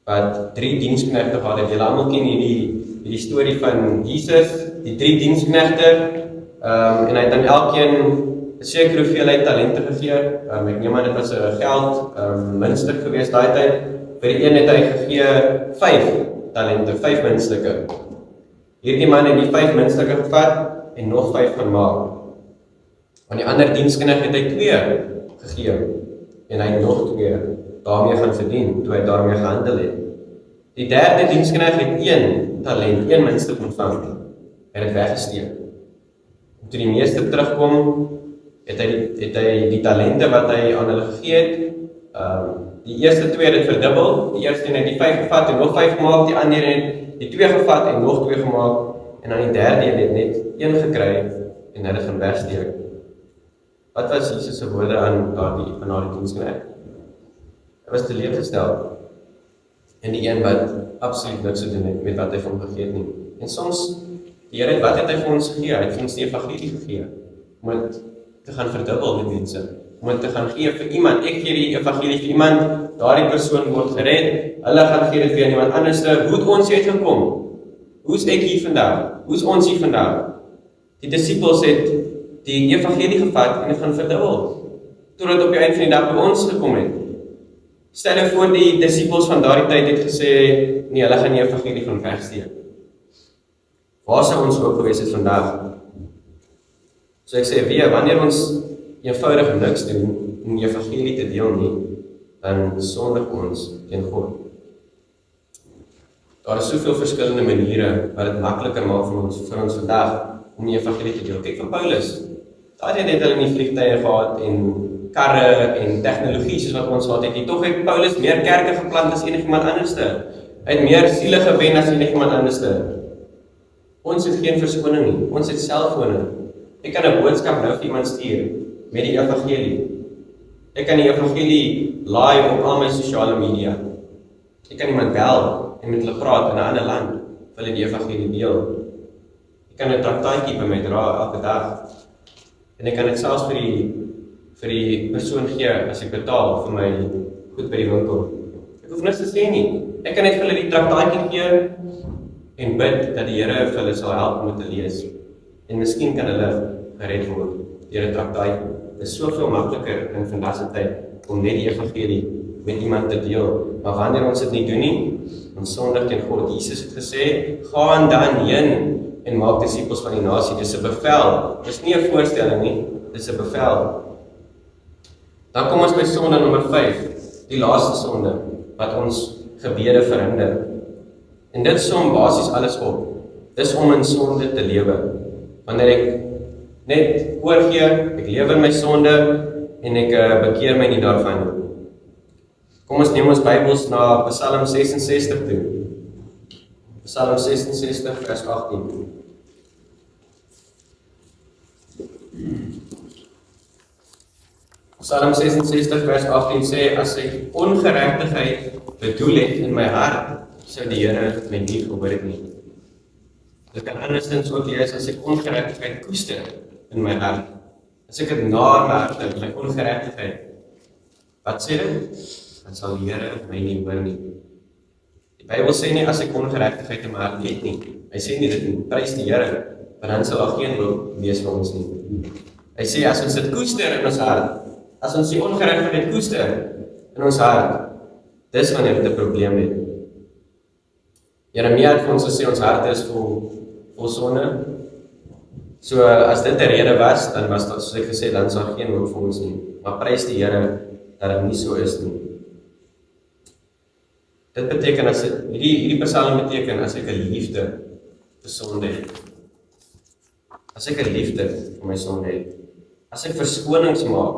wat 3 diensknegte gehad het. Julle almal ken hierdie storie van Jesus, die 3 diensknegte, en hy het aan elkeen 'n sekere hoeveelheid talente gegee. Ek neem aan dit was 'n geld muntstuk geweest daai tyd. Vir die een het hy gegee 5 talente, 5 muntstukke. Hierdie man het die 5 muntstukke gevat en nog 5 gaan maak. Aan die ander diensknegt het hy 2 gegee en hy het nog 2 daarmee gaan verdien toe hy daarmee gehandel het. Die derde diensknegt het 1 talent, 1 muntstuk ontvang. Hy het dit weggesteek. En toe die meester terugkom, het hy die talente wat hy aan hulle gegee het, die eerste 2 het dit verdubbel. Die eerste een het die 5 gevat en nog 5 gemaak, die ander het die 2 gevat en nog 2 gemaak en dan die derde een het net 1 gekry en hy het gaan wegsteek. Wat was Jesus se woorde aan daardie diensknegt? Hy was teleurgestel. En die een wat absoluut niks te doen het met wat hy vir hom gegee het nie. En soms, die Here, wat het hy vir ons gegee? Hy het vir ons die evangelie gegee. Om het te gaan verdubbel met mense. Om het te gaan gee vir iemand. Ek gee die evangelie vir iemand, daardie persoon word gered, hulle gaan gee dit vir iemand anders. Hoe het ons uitgekom? Hoe is ek hier vandag? Hoe is ons hier vandag? Die disippels het die evangelie gevat en het gaan verdubbel. Totdat op die eind van die dag by ons gekom het. Stel jou voor die disippels van daardie tyd het gesê, nee, hulle gaan die evangelie van wegsteek. Waar sou ons ook gewees het vandag? So ek sê weer, wanneer ons eenvoudig niks doen om die evangelie te deel nie, dan sondig ons teen God. Daar is soveel verskillende maniere wat dit makliker maak vir ons vandag om die evangelie te deel. Kyk vir Paulus. Daar het hulle nie vliegtuie gehad en karre en tegnologie soos wat ons gehad het nie. Tog het Paulus meer kerke geplant as enigiemand anderste. Hy het meer siele gewen as enigiemand anderste. Ons het geen verskoning nie. Ons het selfone. Ek kan 'n boodskap nou vir iemand stuur met die evangelie. Ek kan die evangelie live op al my sosiale media. Ek kan iemand bel en met hulle praat in 'n ander land, vir hulle die evangelie deel. Ek kan 'n traktaatjie by my dra elke dag. En ek kan dit selfs vir die persoon gee as ek betaal vir my goed by die winkel. Ek hoef niks te sê nie. Ek kan net vir hulle die traktaatjie gee en bid dat die Here vir hulle sal help om te lees. En miskien kan hulle gered word deur 'n traktaatjie. Dit is soveel makliker in vandag se tyd om net die evangelie met iemand te deel. Maar wanneer ons dit nie doen nie, ons sondig teen God. Jesus het gesê, gaan dan heen en maak disippels van die nasie. Dis 'n bevel. Dis nie 'n voorstelling nie, dis 'n bevel. Dan kom ons by sonde nommer 5, die laaste sonde wat ons gebede verhinder. En dit som basies alles op. Dis om in sonde te lewe. Wanneer ek net oorgee, ek lewe in my sonde en ek bekeer my nie daarvan nie. Kom ons neem ons Bybels na Psalm 66 toe. Psalm 66 vers 18. Psalm 66 vers 18 sê, as ek ongeregtigheid bedoel het in my hart, sou die Here my nie gehoor het nie. Dit kan andersins ook lees, as ek ongeregtigheid koester in my hart, as ek het naar my hart in my ongeregtigheid, wat sê dit? Dan sal die Here my nie hoor nie. Die Bybel sê nie, as ek ongeregtigheid in my hart het nie. Hy sê nie dit nie, prys die Here, want dan sal daar geen hoop wees vir ons nie. Hy sê, as ons dit koester in ons hart, as ons die ongeregtigheid koester in ons hart, dis wanneer dit 'n probleem het. Jeremia het vir ons gesê, ons hart is vol sonde. So, as dit 'n rede was, dan was dit, soos ek gesê, dan sal geen hoop vir ons nie. Maar prys die Here, dat dit nie so is nie. Dit beteken, hierdie Psalm beteken, as ek 'n liefde vir sonde het. As ek 'n liefde vir my sonde het. As ek verskonings maak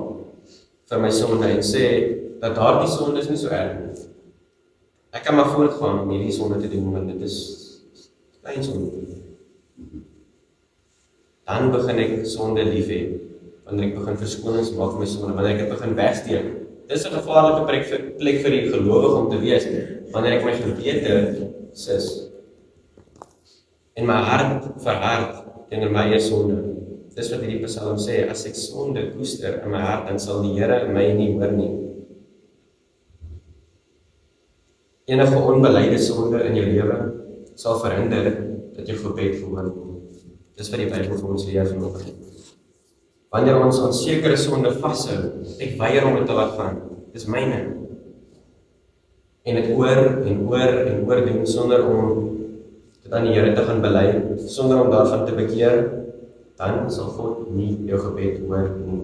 vir my sonde en sê, dat daardie sonde is nie so erg nie. Ek kan maar voortgaan om hierdie sonde te doen, want dit is klein sonde. Dan begin ek sonde lief hê, wanneer ek begin verskonings maak vir my sonde, wanneer ek dit begin wegsteek. Dis 'n gevaarlike plek vir die gelowige om te wees, wanneer ek my gewete sis, en my hart verhard teenoor my eie sonde. Dis wat hierdie Psalm sê, as ek sonde koester in my hart, dan sal die Here my nie hoor nie. Enige onbeleide sonde in jou lewe sal verhinder dat jou gebed gehoor word. Dis wat die Bybel vir ons leer vanoggend. Wanneer ons aan sekere sonde vashou, ek weier om dit te laat gaan. Dis myne. En dit oor en oor doen sonder om dit aan die Here te gaan bely, sonder om daarvan te bekeer, dan sal God nie jou gebed hoor nie.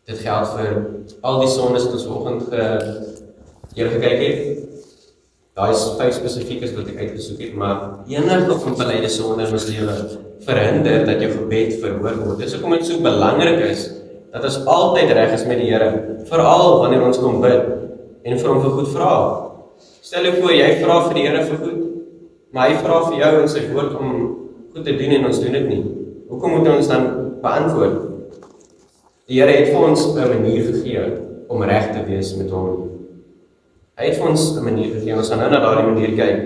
Dit geld vir al die sondes wat ons vanoggend gekyk het. Daar is 5 spesifiekes wat ek uitgesoek het, maar enige onbeleide sonde in ons lewe verhinder dat jou gebed verhoor word. Dis hoekom dit so belangrik is dat ons altyd reg is met die Here, veral wanneer ons kom bid en vir hom vir goed vra. Stel jou voor, jy vra vir die Here vir goed, maar hy vra vir jou in sy woord om goed te doen en ons doen dit nie. Hoekom moet ons dan beantwoord? Die Here het vir ons 'n manier gegee om reg te wees met hom. Hy het vir ons 'n manier gegee, ons gaan nou na daardie manier kyk.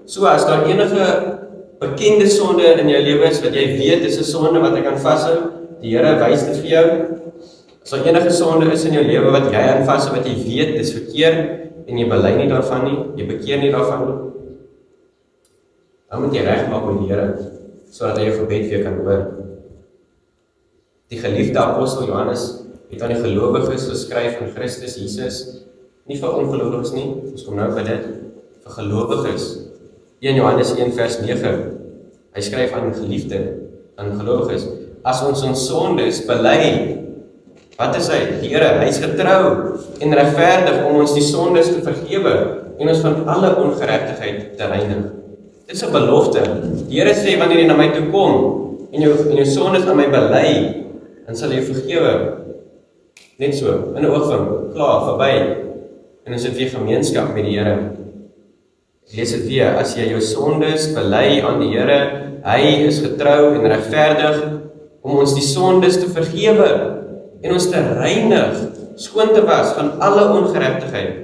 So, as daar enige bekende sonde in jou lewe is, wat jy weet is 'n sonde wat jy kan vashou, die Here wys dit vir jou. As daar enige sonde is in jou lewe wat jy aan vashou, wat jy weet is verkeerd, en jy bely nie daarvan nie, jy bekeer nie daarvan nie, dan moet jy regmaak met die Here, sodat hy jou gebed weer kan hoor. Die geliefde apostel Johannes het aan die gelowiges geskryf in Christus Jesus, nie vir ongelowiges nie, ons kom nou by dit, vir gelowiges. 1 Johannes 1 vers 9, hy skryf aan geliefde, aan gelowiges, as ons sondes bely, wat is hy? Die Here, hy is getrou en regverdig om ons die sondes te vergewe en ons van alle ongeregtigheid te reinig. Dit is 'n belofte. Die Here sê, wanneer jy na my toe kom en jou sondes aan my bely, dan sal jy vergewe. Net so, in 'n oogwink, klaar, verby. En ons het weer gemeenskap met die Here. Lees dit weer, as jy jou sondes bely aan die Here, hy is getrou en regverdig om ons die sondes te vergewe en ons te reinig, skoon te was van alle ongeregtigheid.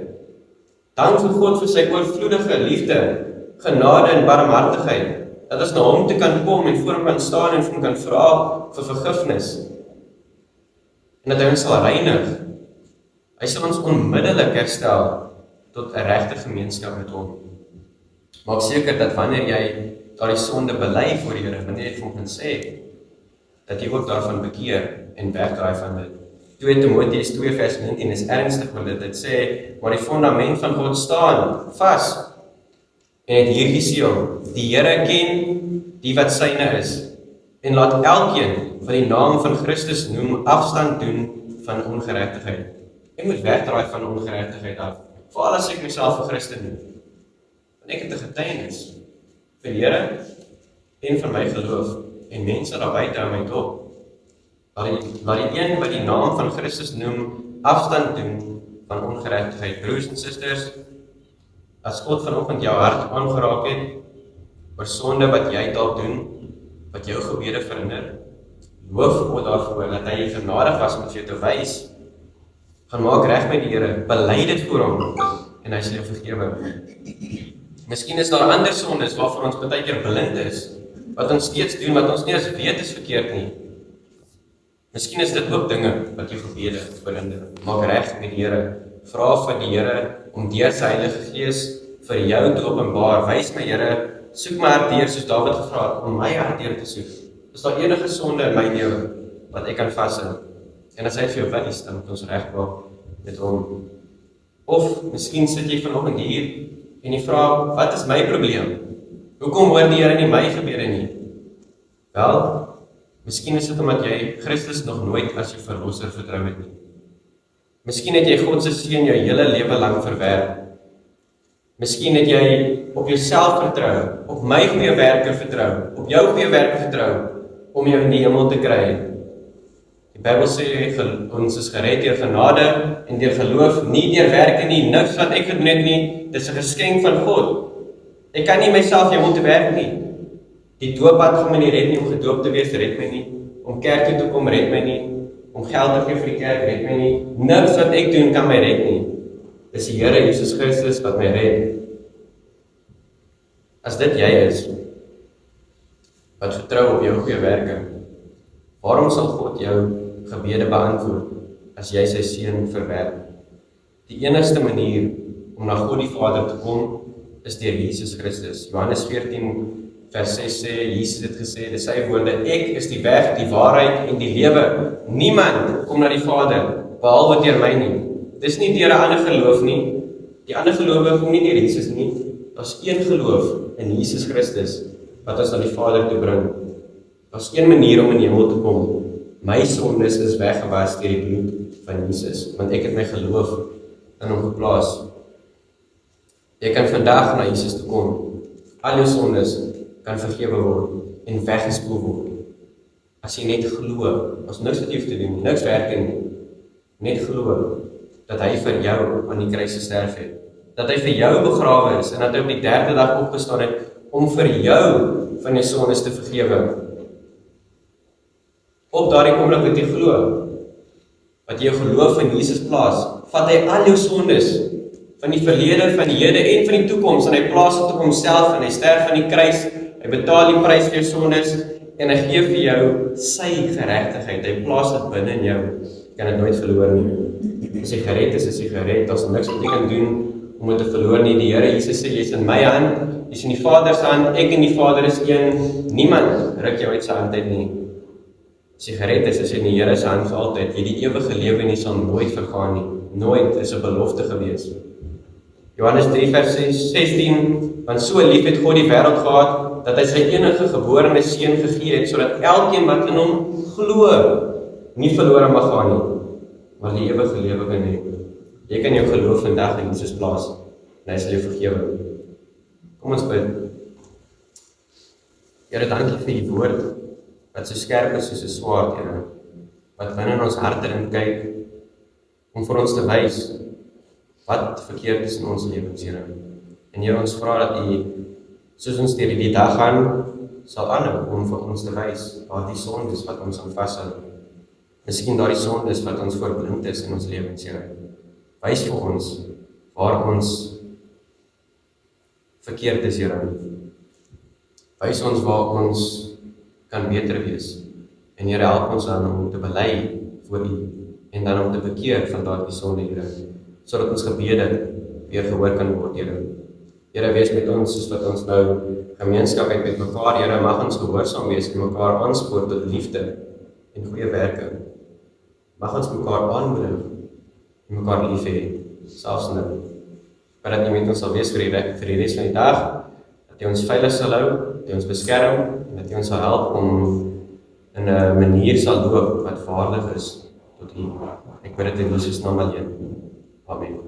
Dank vir God vir sy oorvloedige liefde, genade en barmhartigheid, dat ons na hom toe kan kom en voor hom kan staan en vir hom kan vra vir vergifnis. En dat hy ons sal reinig. Hy sal ons onmiddellik herstel tot 'n regte gemeenskap met hom. Maak seker dat wanneer jy daardie sonde bely voor die Here, wanneer jy vir hom kan sê, dat jy ook daarvan bekeer en wegdraai van dit. 2 Timoteus 2 vers 19 is ernstig met dit sê, maar die fundament van God staan vas en het hierdie seël: die Here ken die wat syne is, en laat elkeen wat die naam van Christus noem afstand doen van ongeregtigheid. Jy moet wegdraai van ongeregtigheid af. veral as ek myself 'n Christen noem. Want ek het 'n getuienis vir die Here en vir my geloof, en mense daar buite hou my dop. Laat die een wat die naam van Christus noem, afstand doen van ongeregtigheid. Broers en susters, as God vanoggend jou hart aangeraak het, oor sonde wat jy dalk doen, wat jou gebede verhinder, loof God daarvoor, dat hy genadig was om vir jou te wys, gaan maak reg met die Here, bely dit voor hom, en hy sal jou vergewe. Miskien is daar ander sondes waarvoor ons baie keer blind is, wat ons steeds doen, wat ons nie eens weet is verkeerd nie. Miskien is dit ook dinge wat jou gebede verhinder. Maak reg met die Here, vra van die Here om deur sy Heilige Gees vir jou te openbaar. Wys my Here, soek my hart deur, soos Dawid gevra het, om my hart deur te soek. Is daar enige sonde in my lewe wat ek kan vashou? En as hy vir jou wys, dan moet ons regmaak met hom. Of miskien sit jy vanoggend hier en jy vra, wat is my probleem? Hoekom hoor die Here nie my gebede nie? Wel, miskien is dit omdat jy Christus nog nooit as jou verlosser vertrou het nie. Miskien het jy God se seën jou hele lewe lank verwerp. Miskien het jy op jouself vertrou, op my goeie werke vertrou, op jou goeie werke vertrou, om jou in die hemel te kry. Die Bybel sê, ons is gered deur genade en deur geloof, nie deur werke nie, niks wat ek gedoen het nie, dit is 'n geskenk van God. Ek kan nie myself hemel te werk nie. Die dooppad gaan my nie red nie, om gedoop te wees, red my nie. Om kerk toe te kom, red my nie. Om geld te gee vir die kerk, red my nie. Niks wat ek doen kan my red nie. Dis die Here Jesus Christus wat my red. As dit jy is, wat vertrou op jou goeie werke, waarom sal God jou gebede beantwoord, as jy sy seën verwerp? Die enigste manier om na God die Vader te kom, is deur Jesus Christus. Johannes 14 vers 6 sê, Jesus het gesê, dis sy woorde, ek is die weg, die waarheid en die lewe. Niemand kom na die Vader, behalwe deur my nie. Dis nie deur 'n ander geloof nie. Die ander gelowe kom nie deur Jesus nie. Daar's een geloof in Jesus Christus, wat ons na die Vader toe bring. Daar's een manier om in die hemel te kom. My sondes is weggewas deur die bloed van Jesus, want ek het my geloof in hom geplaas. Jy kan vandag na Jesus toe kom. Al jou sondes kan vergewe word en weggespoel word. As jy net glo, as niks wat jy hoef te doen, niks werk nie, net glo dat hy vir jou aan die kruis gesterf het, dat hy vir jou begrawe is en dat hy op die 3de dag opgestaan het om vir jou van jou sondes te vergewe. Op daardie oomblik wat jy glo, wat jy geloof in Jesus plaas, vat hy al jou sondes van die verlede, van die hede en van die toekoms, en hy plaas dit op homself en hy sterf aan die kruis, hy betaal die prys vir jou sondes en hy gee vir jou sy geregtigheid. Hy plaas dit binne in jou. Jy kan dit nooit verloor nie. As jy gered is jy gered. Daar's niks wat jy kan doen om dit te verloor nie. Die Here Jesus sê, jy's in my hand, jy's in die Vader se hand, ek en die Vader is een. Niemand ruk jou uit sy hand uit nie. As jy gered is jy in die Here se hand vir altyd. Jy die ewige lewe en jy sal nooit vergaan nie. Nooit, is 'n belofte gewees. Johannes 3 vers 16, want so lief het God die wêreld gehad, dat hy sy enige geborene seun gegee het, sodat elkeen wat in hom glo, nie verlore mag gaan nie, maar die ewige lewe kan hê. Jy kan jou geloof vandag in Jesus plaas, en hy sal jou vergewe. Kom ons bid. Here, dankie vir die woord, wat so skerp is soos 'n swaard, Here, wat binne in ons harte inkyk, om vir ons te wys, wat verkeerd is in ons lewens, Here. En Here, ons vra dat U, soos ons deur die dag gaan, sal aanhou om vir ons te wys, daardie sondes wat ons aan vashou. Miskien daardie sondes wat ons verblind is in ons lewens, Here. Wys vir ons waar ons verkeerd is, Here. Wys ons waar ons kan beter wees. En Here, help ons dan om te bely voor U en dan om te bekeer van daardie sonde, Here, sodat ons gebede weer gehoor kan word, Here. Here, wees met ons soos wat ons nou gemeenskap het met mekaar, Here, mag ons gehoorsaam wees en mekaar aanspoor tot liefde en goeie werke. Mag ons mekaar aanmoedig en mekaar lief hê, selfs nou. Dat U met ons sal wees vir die res van die dag, dat U ons veilig sal hou, dat U ons beskerm, en dat U ons sal help om in 'n manier sal loop wat waardig is tot U. Ek bid dit in Jesus naam alleen. Amen.